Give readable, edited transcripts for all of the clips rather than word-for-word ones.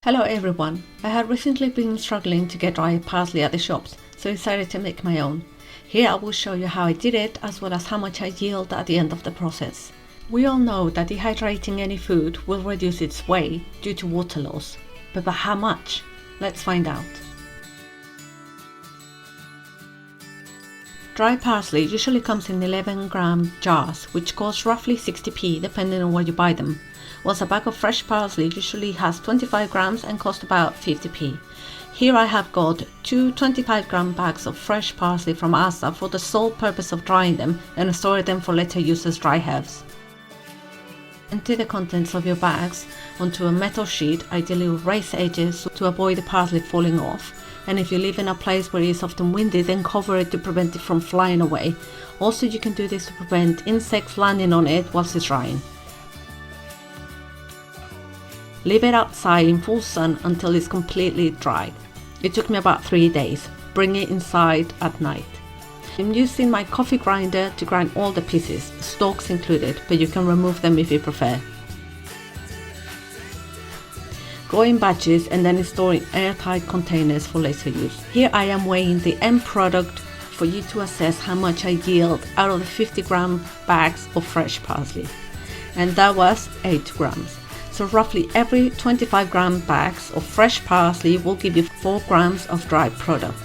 Hello everyone, I have recently been struggling to get dry parsley at the shops, so I decided to make my own. Here I will show you how I did it as well as how much I yield at the end of the process. We all know that dehydrating any food will reduce its weight due to water loss, but by how much? Let's find out. Dry parsley usually comes in 11-gram jars, which cost roughly 60p depending on where you buy them, whilst a bag of fresh parsley usually has 25 grams and costs about 50p. Here I have got two 25-gram bags of fresh parsley from Asda for the sole purpose of drying them and storing them for later use as dry herbs. Empty the contents of your bags onto a metal sheet, ideally with raised edges to avoid the parsley falling off. And if you live in a place where it is often windy, then cover it to prevent it from flying away. Also, you can do this to prevent insects landing on it whilst it's drying. Leave it outside in full sun until it's completely dry. It took me about 3 days. Bring it inside at night. I'm using my coffee grinder to grind all the pieces, stalks included, but you can remove them if you prefer. Go in batches and then store in airtight containers for later use. Here I am weighing the end product for you to assess how much I yield out of the 50-gram bags of fresh parsley. And that was 8 grams. So roughly every 25-gram bags of fresh parsley will give you 4 grams of dry product.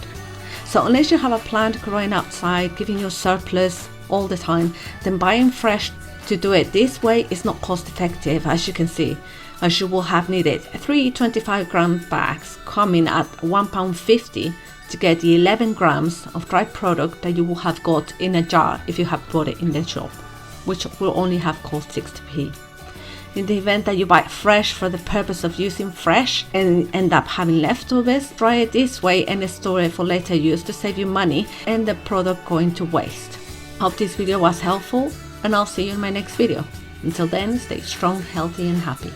So unless you have a plant growing outside giving you a surplus all the time, then buying fresh to do it this way is not cost effective, as you can see, as you will have needed 3 25-gram bags coming at £1.50 to get the 11 grams of dry product that you will have got in a jar if you have bought it in the shop, which will only have cost 60p. In the event that you buy fresh for the purpose of using fresh and end up having leftovers, try it this way and store it for later use to save you money and the product going to waste. Hope this video was helpful, and I'll see you in my next video. Until then, stay strong, healthy and happy.